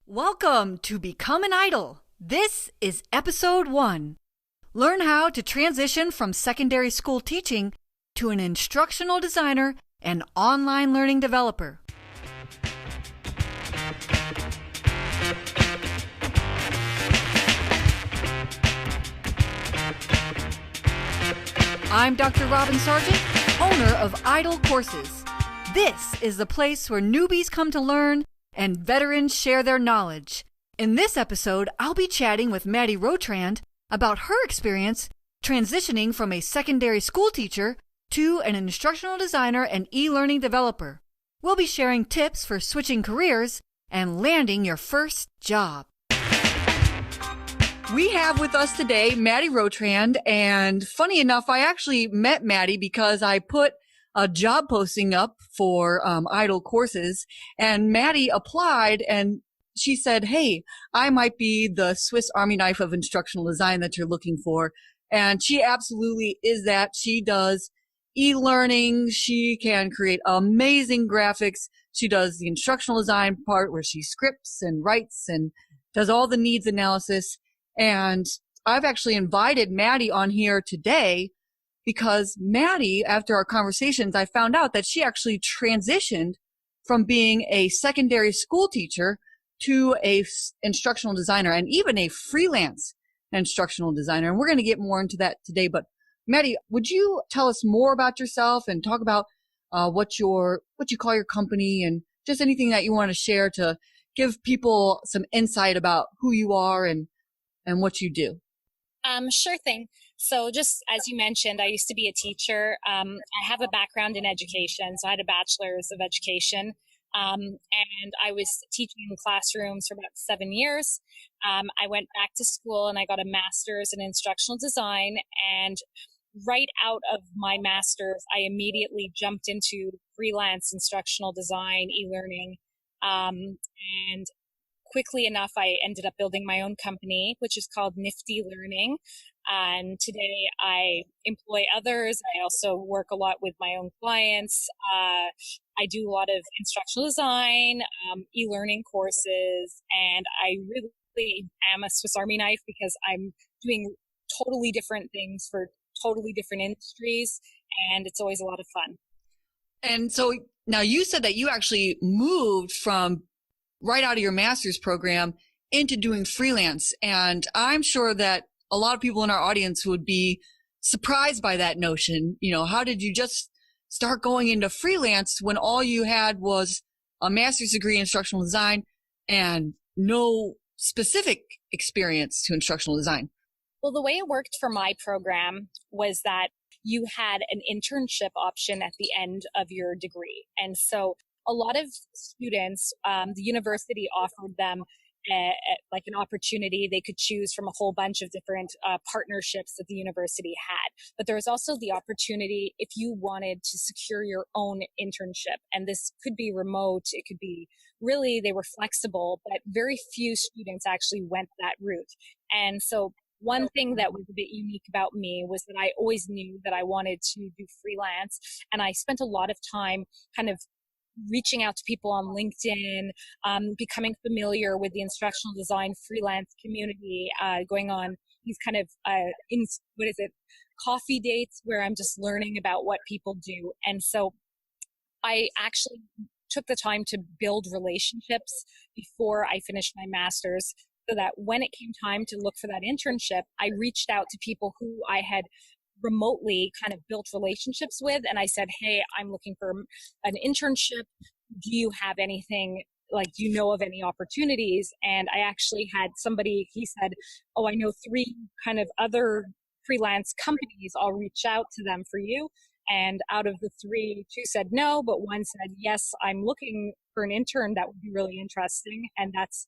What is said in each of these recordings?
Welcome to Become an Idol. This is episode 1. Learn how to transition from secondary school teaching to an instructional designer and online learning developer. I'm Dr. Robin Sargent, owner of Idol Courses. This is the place where newbies come to learn and veterans share their knowledge. In this episode, I'll be chatting with Maddie Rotrand about her experience transitioning from a secondary school teacher to an instructional designer and e-learning developer. We'll be sharing tips for switching careers and landing your first job. We have with us today Maddie Rotrand, and funny enough, I actually met Maddie because I put a job posting up for Idol Courses, and Maddie applied, and she said, hey, I might be the Swiss Army knife of instructional design that you're looking for. And she absolutely is that. She does e-learning. She can create amazing graphics. She does the instructional design part where she scripts and writes and does all the needs analysis. And I've actually invited Maddie on here today because Maddie, after our conversations, I found out that she actually transitioned from being a secondary school teacher to a instructional designer and even a freelance instructional designer. And we're going to get more into that today. But Maddie, would you tell us more about yourself and talk about what you call your company and just anything that you want to share to give people some insight about who you are and what you do? Sure thing. So just as you mentioned, I used to be a teacher. I have a background in education. So I had a bachelor's of education. And I was teaching in classrooms for about 7 years. I went back to school and I got a master's in instructional design. And right out of my master's, I immediately jumped into freelance instructional design, e-learning. And quickly enough, I ended up building my own company, which is called Nifty Learning. And today I employ others. I also work a lot with my own clients. I do a lot of instructional design, e-learning courses, and I really am a Swiss Army knife because I'm doing totally different things for totally different industries, and it's always a lot of fun. And so now you said that you actually moved from right out of your master's program into doing freelance. And I'm sure that a lot of people in our audience would be surprised by that notion. You know, how did you just start going into freelance when all you had was a master's degree in instructional design and no specific experience to instructional design? Well, the way it worked for my program was that you had an internship option at the end of your degree. And so a lot of students, the university offered them like an opportunity. They could choose from a whole bunch of different partnerships that the university had. But there was also the opportunity if you wanted to secure your own internship. And this could be remote. It could be really, they were flexible, but very few students actually went that route. And so one thing that was a bit unique about me was that I always knew that I wanted to do freelance. And I spent a lot of time kind of reaching out to people on LinkedIn, becoming familiar with the instructional design freelance community, going on these kind of, coffee dates where I'm just learning about what people do. And so I actually took the time to build relationships before I finished my master's so that when it came time to look for that internship, I reached out to people who I had remotely kind of built relationships with. And I said, hey, I'm looking for an internship. Do you have anything, like, do you know of any opportunities? And I actually had somebody, he said, oh, I know 3 kind of other freelance companies. I'll reach out to them for you. And out of the 3, 2 said no, but 1 said, yes, I'm looking for an intern. That would be really interesting. And that's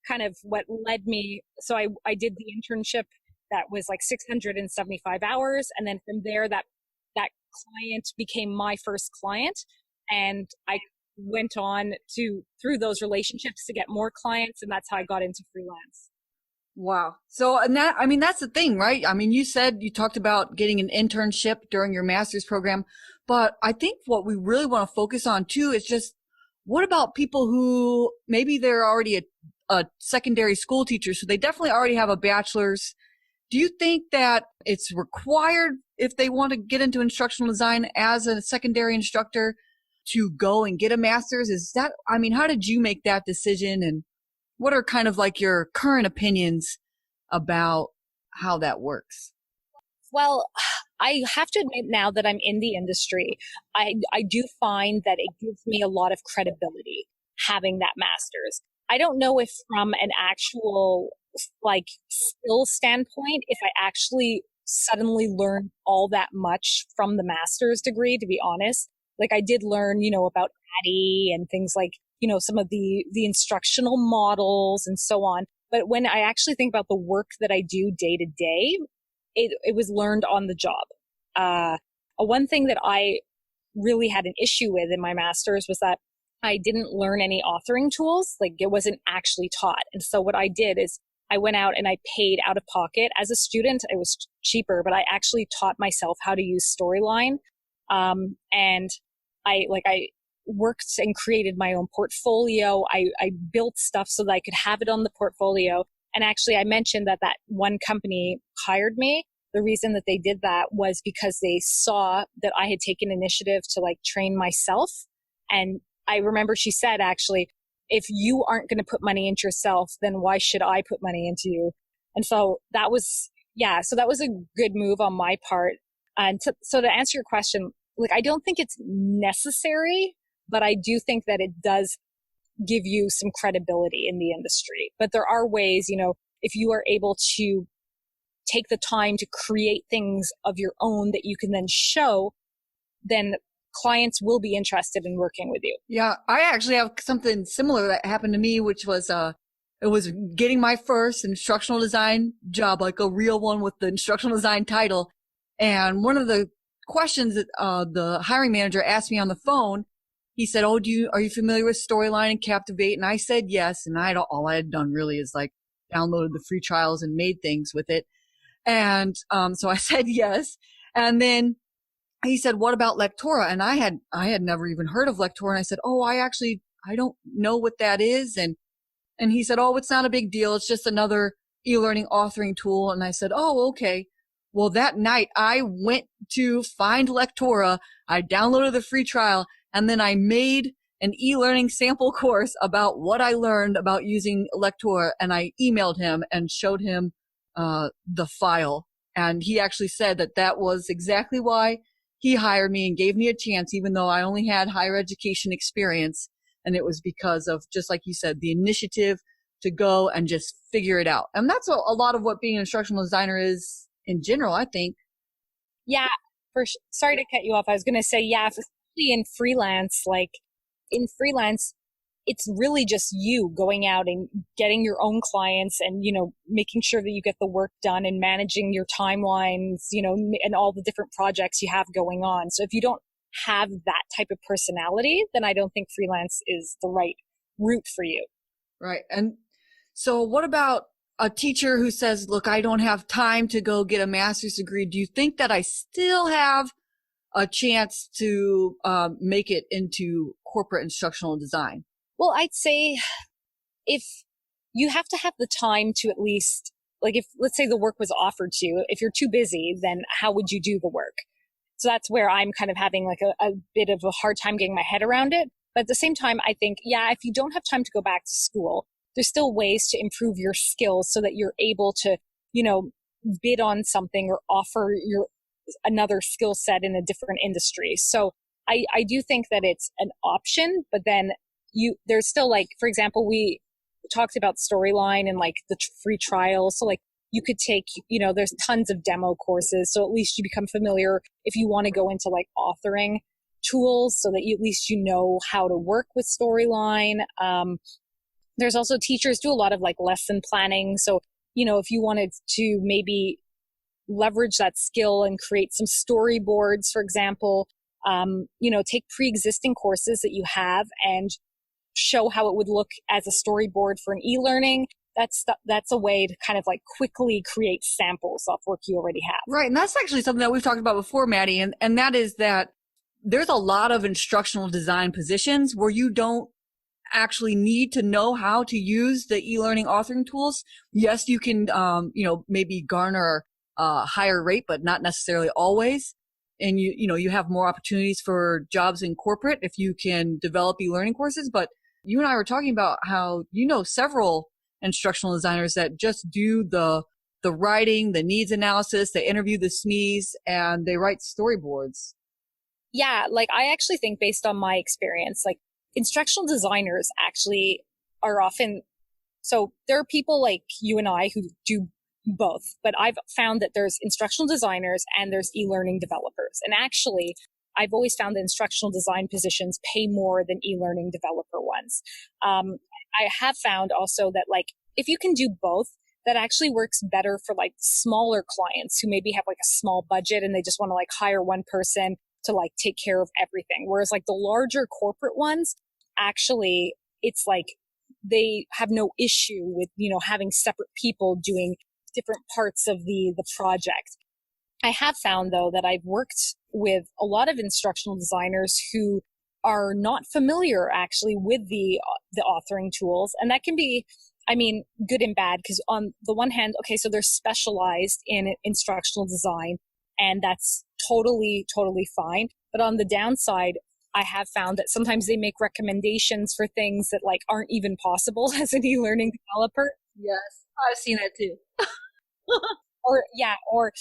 kind of what led me. So I did the internship that was like 675 hours. And then from there, that client became my first client. And I went on through those relationships to get more clients. And that's how I got into freelance. Wow. So, and that's the thing, right? I mean, you said you talked about getting an internship during your master's program, but I think what we really want to focus on too is just what about people who maybe they're already a secondary school teacher, so they definitely already have a bachelor's. Do you think that it's required if they want to get into instructional design as a secondary instructor to go and get a master's? How did you make that decision? And what are kind of like your current opinions about how that works? Well, I have to admit now that I'm in the industry, I do find that it gives me a lot of credibility having that master's. I don't know if from an actual like skill standpoint, if I actually suddenly learned all that much from the master's degree, to be honest. Like I did learn, about Maddie and things like, some of the instructional models and so on. But when I actually think about the work that I do day to day, it was learned on the job. One thing that I really had an issue with in my master's was that I didn't learn any authoring tools. Like it wasn't actually taught. And so what I did is I went out and I paid out of pocket. As a student, it was cheaper, but I actually taught myself how to use Storyline. And I worked and created my own portfolio. I built stuff so that I could have it on the portfolio. And actually, I mentioned that one company hired me. The reason that they did that was because they saw that I had taken initiative to like train myself. And I remember she said, actually, if you aren't going to put money into yourself, then why should I put money into you? And so that was a good move on my part. And so to answer your question, like, I don't think it's necessary, but I do think that it does give you some credibility in the industry. But there are ways, if you are able to take the time to create things of your own that you can then show, then clients will be interested in working with you. Yeah, I actually have something similar that happened to me, which was it was getting my first instructional design job, like a real one with the instructional design title. And one of the questions that the hiring manager asked me on the phone, he said, "Oh, are you familiar with Storyline and Captivate?" And I said yes. And all I had done really is like downloaded the free trials and made things with it. And so I said yes. And then he said, "What about Lectora?" And I had never even heard of Lectora. And I said, "Oh, I don't know what that is." And he said, "Oh, it's not a big deal. It's just another e-learning authoring tool." And I said, "Oh, okay." Well, that night I went to find Lectora. I downloaded the free trial, and then I made an e-learning sample course about what I learned about using Lectora. And I emailed him and showed him the file. And he actually said that was exactly why he hired me and gave me a chance, even though I only had higher education experience. And it was because of, just like you said, the initiative to go and just figure it out. And that's a lot of what being an instructional designer is in general, I think. Yeah, sorry to cut you off. I was going to say, yeah, especially in freelance, it's really just you going out and getting your own clients and, making sure that you get the work done and managing your timelines, and all the different projects you have going on. So if you don't have that type of personality, then I don't think freelance is the right route for you. Right. And so what about a teacher who says, "Look, I don't have time to go get a master's degree"? Do you think that I still have a chance to make it into corporate instructional design? Well, I'd say if you have to have the time to at least, like, if let's say the work was offered to you, if you're too busy, then how would you do the work? So that's where I'm kind of having like a bit of a hard time getting my head around it. But at the same time, I think, yeah, if you don't have time to go back to school, there's still ways to improve your skills so that you're able to, bid on something or offer another skill set in a different industry. So I do think that it's an option, but then there's still, like, for example, we talked about Storyline and like the free trial. So like you could take, there's tons of demo courses. So at least you become familiar if you want to go into like authoring tools so that at least you know how to work with Storyline. There's also teachers do a lot of like lesson planning. So, if you wanted to maybe leverage that skill and create some storyboards, for example, take pre-existing courses that you have and show how it would look as a storyboard for an e-learning. That's a way to kind of like quickly create samples of work you already have. Right. And that's actually something that we've talked about before, Maddie. And that is that there's a lot of instructional design positions where you don't actually need to know how to use the e-learning authoring tools, yes, you can, maybe garner a higher rate, but not necessarily always. And you have more opportunities for jobs in corporate if you can develop e-learning courses. But you and I were talking about how, several instructional designers that just do the writing, the needs analysis, they interview the SMEs, and they write storyboards. Yeah, like I actually think based on my experience, like instructional designers actually are often, so there are people like you and I who do both, but I've found that there's instructional designers and there's e-learning developers. And actually, I've always found that instructional design positions pay more than e-learning developer ones. I have found also that like if you can do both, that actually works better for like smaller clients who maybe have like a small budget and they just want to like hire one person to like take care of everything. Whereas like the larger corporate ones, actually, it's like they have no issue with, having separate people doing different parts of the project. I have found though that I've worked with a lot of instructional designers who are not familiar actually with the authoring tools. And that can be, I mean, good and bad, because on the one hand, okay, so they're specialized in instructional design, and that's totally, totally fine. But on the downside, I have found that sometimes they make recommendations for things that like aren't even possible as an e-learning developer. Yes, I've seen that too. or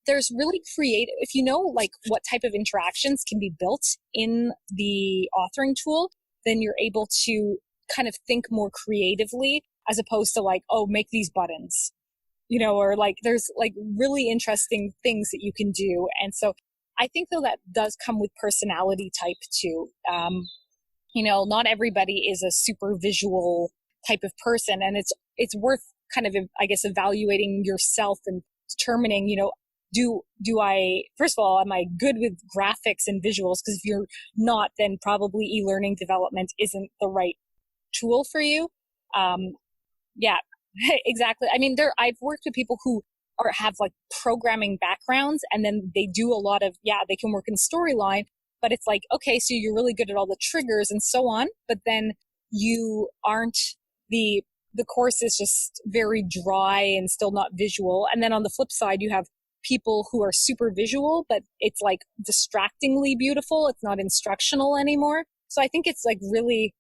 there's really creative, if you know like what type of interactions can be built in the authoring tool, then you're able to kind of think more creatively as opposed to like, oh, make these buttons, or like there's like really interesting things that you can do. And so I think though that does come with personality type too. Not everybody is a super visual type of person, and it's worth kind of, I guess, evaluating yourself and determining, do I, first of all, am I good with graphics and visuals? Because if you're not, then probably e-learning development isn't the right tool for you. Yeah, exactly. I mean, I've worked with people who have like programming backgrounds, and then they do a lot of, they can work in storyline, but it's like, okay, so you're really good at all the triggers and so on, but then you aren't, the course is just very dry and still not visual. And then on the flip side, you have people who are super visual, but it's like distractingly beautiful. It's not instructional anymore. So I think it's like really,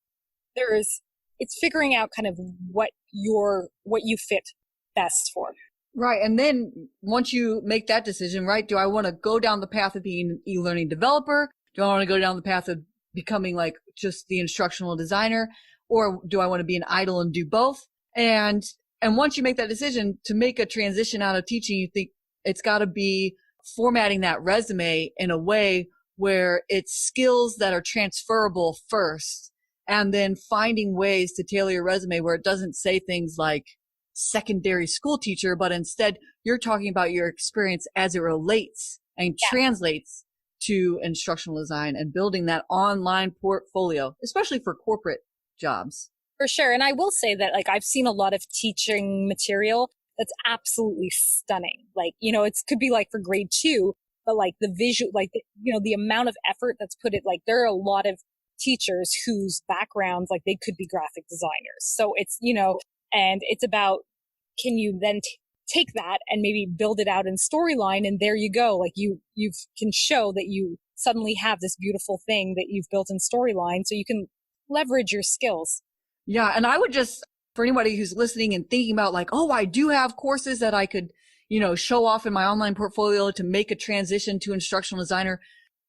it's figuring out kind of what you fit best for. Right. And then once you make that decision, right, do I want to go down the path of being an e-learning developer? Do I want to go down the path of becoming like just the instructional designer? Or do I want to be an idol and do both? And once you make that decision to make a transition out of teaching, you think it's got to be formatting that resume in a way where it's skills that are transferable first, and then finding ways to tailor your resume where it doesn't say things like secondary school teacher, but instead you're talking about your experience as it relates and translates to instructional design, and building that online portfolio, especially for corporate jobs. For sure. And I will say that like I've seen a lot of teaching material that's absolutely stunning. Like, it could be like for grade 2, but like the visual, like, the amount of effort that's put it, like there are a lot of teachers whose backgrounds, like they could be graphic designers. So it's, and it's about, can you then take that and maybe build it out in storyline? And there you go. Like you can show that you suddenly have this beautiful thing that you've built in storyline, so you can leverage your skills. Yeah. And I would just, for anybody who's listening and thinking about like, oh, I do have courses that I could, show off in my online portfolio to make a transition to instructional designer.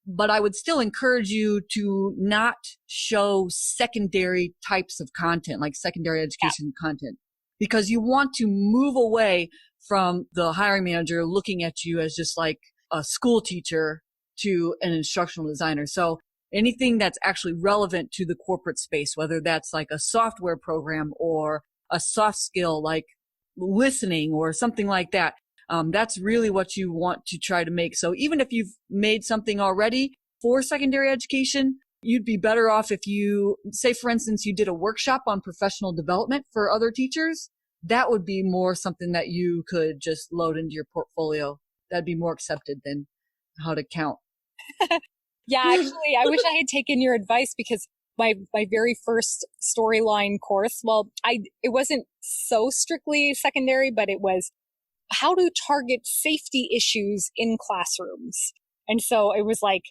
But I would still encourage you to not show secondary types of content, like secondary education content, because you want to move away from the hiring manager looking at you as just like a school teacher to an instructional designer. So anything that's actually relevant to the corporate space, whether that's like a software program or a soft skill like listening or something like that, that's really what you want to try to make. So even if you've made something already for secondary education, you'd be better off if you, say, for instance, you did a workshop on professional development for other teachers. That would be more something that you could just load into your portfolio. That'd be more accepted than how to count. Yeah, actually, I wish I had taken your advice, because my very first storyline course. Well, it wasn't so strictly secondary, but it was how to target safety issues in classrooms. And so it was like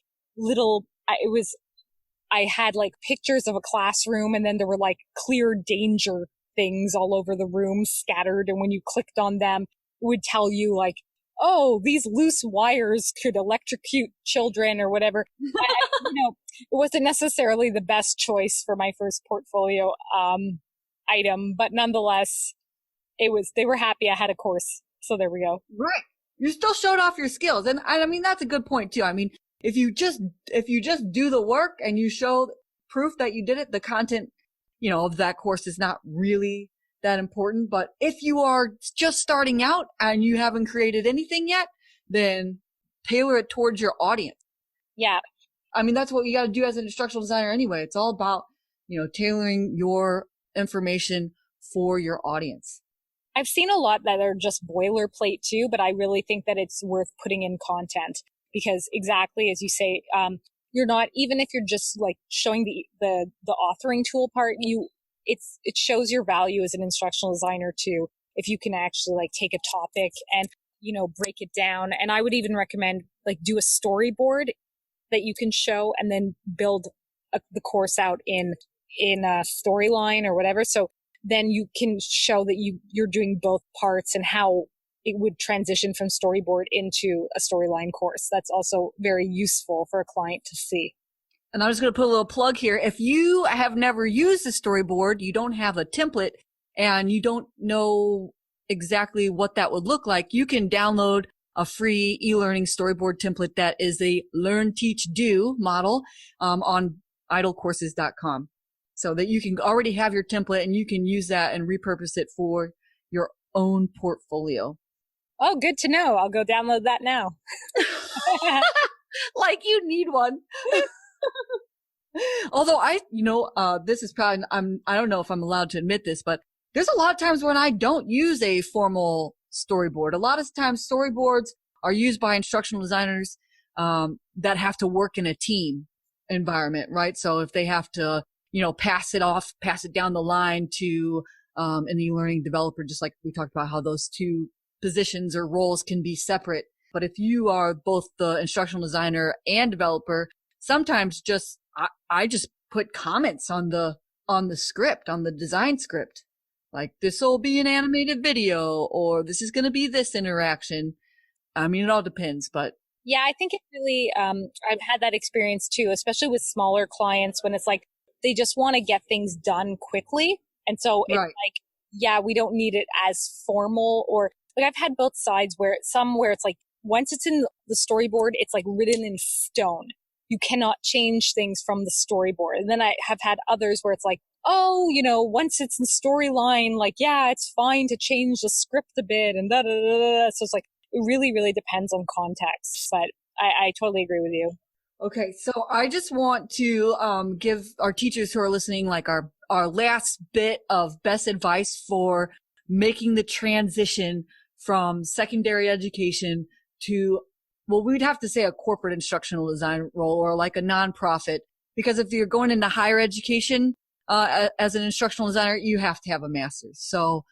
I had like pictures of a classroom, and then there were like clear danger things all over the room scattered. And when you clicked on them, it would tell you like, oh, these loose wires could electrocute children or whatever. It wasn't necessarily the best choice for my first portfolio item, but nonetheless, they were happy I had a course. So there we go. Right. You still showed off your skills. And I mean, that's a good point too. I mean, if you just do the work and you show proof that you did it, the content, of that course is not really that important. But if you are just starting out and you haven't created anything yet, then tailor it towards your audience. Yeah. I mean, that's what you got to do as an instructional designer anyway. It's all about, tailoring your information for your audience. I've seen a lot that are just boilerplate too, but I really think that it's worth putting in content because exactly as you say, you're not, even if you're just like showing the authoring tool part, it shows your value as an instructional designer too. If you can actually like take a topic and, break it down. And I would even recommend like do a storyboard that you can show and then build the course out in a storyline or whatever. So then you can show that you're doing both parts and how it would transition from storyboard into a storyline course. That's also very useful for a client to see. And I'm just going to put a little plug here. If you have never used a storyboard, you don't have a template, and you don't know exactly what that would look like, you can download a free e-learning storyboard template that is a learn, teach, do model on idlecourses.com. So that you can already have your template and you can use that and repurpose it for your own portfolio. Oh, good to know. I'll go download that now. Like you need one. Although this is probably, I don't know if I'm allowed to admit this, but there's a lot of times when I don't use a formal storyboard. A lot of times storyboards are used by instructional designers that have to work in a team environment, right? So if they have to, pass it down the line to an e-learning developer, just like we talked about how those two positions or roles can be separate. But if you are both the instructional designer and developer, sometimes I just put comments on the script, on the design script. Like, this will be an animated video, or this is going to be this interaction. I mean, it all depends, but. Yeah, I think it really, I've had that experience too, especially with smaller clients when it's like, they just want to get things done quickly. And so it's like, yeah, we don't need it as formal, or like I've had both sides where it's like, once it's in the storyboard, it's like written in stone. You cannot change things from the storyboard. And then I have had others where it's like, oh, once it's in storyline, like, yeah, it's fine to change the script a bit and da da da da. So it's like, it really, really depends on context. But I totally agree with you. Okay, so I just want to give our teachers who are listening like our last bit of best advice for making the transition from secondary education to, well, we'd have to say a corporate instructional design role or like a nonprofit, because if you're going into higher education as an instructional designer, you have to have a master's. So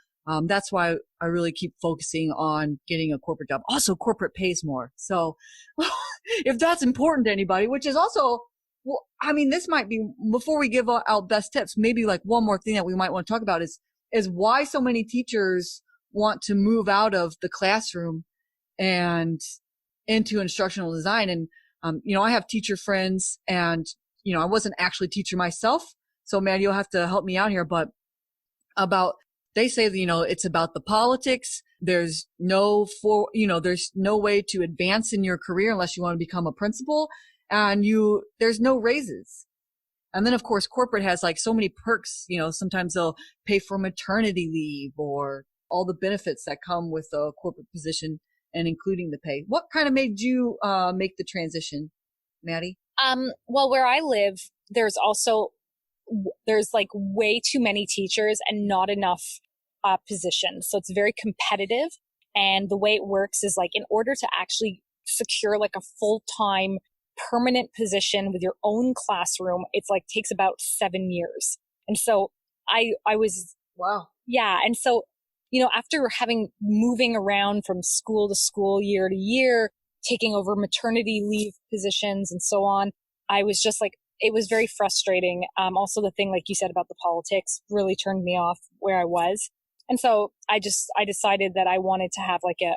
that's why I really keep focusing on getting a corporate job. Also, corporate pays more. So if that's important to anybody, which is also, well, I mean, this might be, before we give out best tips, maybe like one more thing that we might want to talk about is why so many teachers want to move out of the classroom and into instructional design. And, I have teacher friends, and, I wasn't actually a teacher myself. So Maddie, you'll have to help me out here, but they say that, it's about the politics. There's there's no way to advance in your career unless you want to become a principal, and there's no raises. And then of course, corporate has like so many perks, sometimes they'll pay for maternity leave or all the benefits that come with a corporate position, and including the pay. What kind of made you make the transition, Maddie? Well, where I live, there's like way too many teachers and not enough positions. So it's very competitive. And the way it works is like, in order to actually secure like a full-time permanent position with your own classroom, it's like takes about 7 years. And so I was, Wow. yeah. And so, after moving around from school to school, year to year, taking over maternity leave positions and so on, I was just like, it was very frustrating. Also the thing, like you said about the politics really turned me off where I was. And so I decided that I wanted to have like a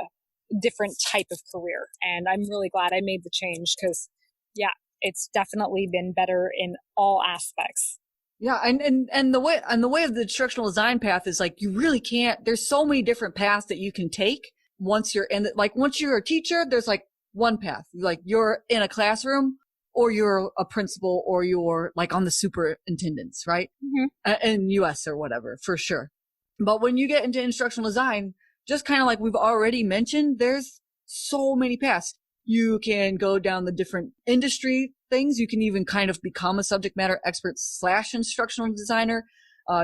different type of career. And I'm really glad I made the change because, yeah, it's definitely been better in all aspects. Yeah, and the way of the instructional design path is like you really can't. There's so many different paths that you can take once you're in. Once you're a teacher, there's like one path. Like you're in a classroom, or you're a principal, or you're like on the superintendents, right? Mm-hmm. In U.S. or whatever, for sure. But when you get into instructional design, just kind of like we've already mentioned, there's so many paths. You can go down the different industry things. You can even kind of become a subject matter expert / instructional designer.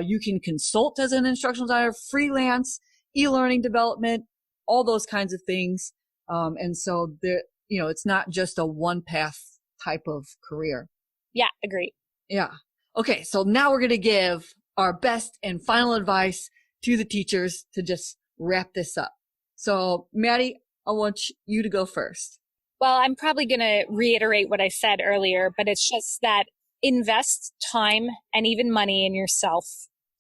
You can consult as an instructional designer, freelance, e-learning development, all those kinds of things. And so there, it's not just a one path type of career. Yeah, agree. Yeah. Okay. So now we're going to give our best and final advice to the teachers to just wrap this up. So Maddie, I want you to go first. Well, I'm probably going to reiterate what I said earlier, but it's just that invest time and even money in yourself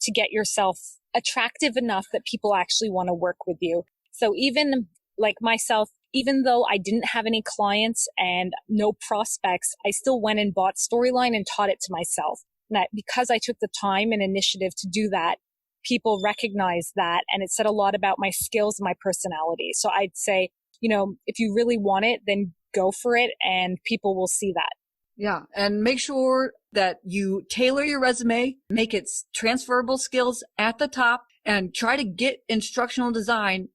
to get yourself attractive enough that people actually want to work with you. So even like myself, even though I didn't have any clients and no prospects, I still went and bought Storyline and taught it to myself. And that because I took the time and initiative to do that, people recognized that, and it said a lot about my skills and my personality. So I'd say, if you really want it, then go for it and people will see that. Yeah. And make sure that you tailor your resume, make it transferable skills at the top, and try to get instructional design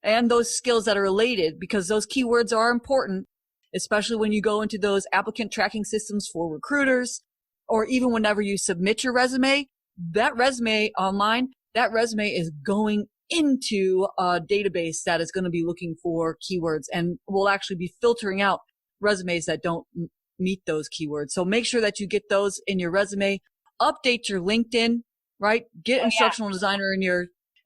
and those skills that are related, because those keywords are important, especially when you go into those applicant tracking systems for recruiters, or even whenever you submit your resume, that resume online, that resume is going into a database that is going to be looking for keywords and will actually be filtering out resumes that don't meet those keywords. So make sure that you get those in your resume. Update your LinkedIn, right? Get instructional designer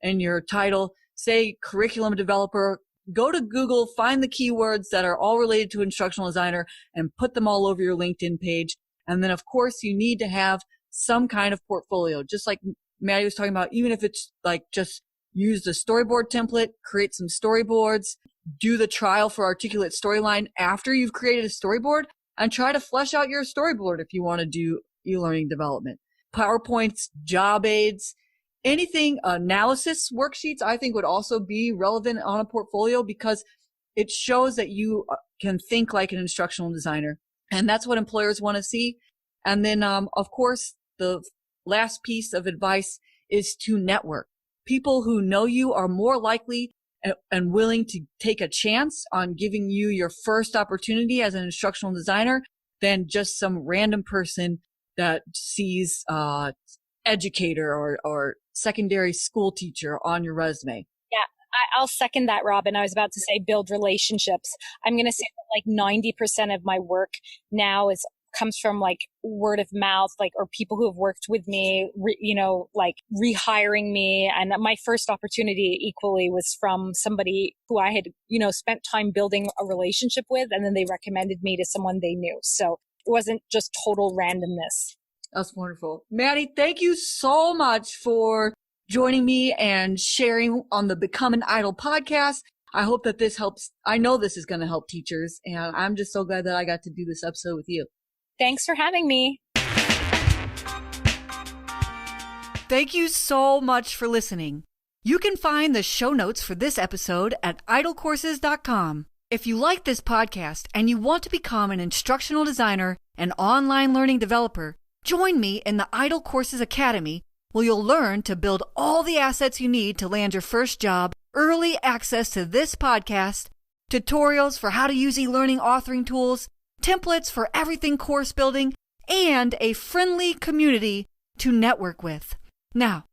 in your title. Say curriculum developer. Go to Google, find the keywords that are all related to instructional designer and put them all over your LinkedIn page. And then of course you need to have some kind of portfolio, just like Maddie was talking about, even if it's like just use the storyboard template, create some storyboards, do the trial for Articulate Storyline after you've created a storyboard, and try to flesh out your storyboard if you want to do e-learning development. PowerPoints, job aids, anything, analysis worksheets, I think would also be relevant on a portfolio because it shows that you can think like an instructional designer. And that's what employers want to see. And then, of course, the last piece of advice is to network. People who know you are more likely and willing to take a chance on giving you your first opportunity as an instructional designer than just some random person that sees educator or secondary school teacher on your resume. Yeah, I'll second that, Robin. I was about to say build relationships. I'm going to say that like 90% of my work now comes from like word of mouth, like, or people who have worked with me, like rehiring me. And my first opportunity equally was from somebody who I had, spent time building a relationship with, and then they recommended me to someone they knew. So it wasn't just total randomness. That's wonderful. Maddie, thank you so much for joining me and sharing on the Become an Idol podcast. I hope that this helps. I know this is going to help teachers, and I'm just so glad that I got to do this episode with you. Thanks for having me. Thank you so much for listening. You can find the show notes for this episode at idlecourses.com. If you like this podcast and you want to become an instructional designer and online learning developer, join me in the Idle Courses Academy, where you'll learn to build all the assets you need to land your first job, early access to this podcast, tutorials for how to use e-learning authoring tools, templates for everything course building, and a friendly community to network with. Now,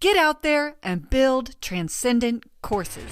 get out there and build transcendent courses.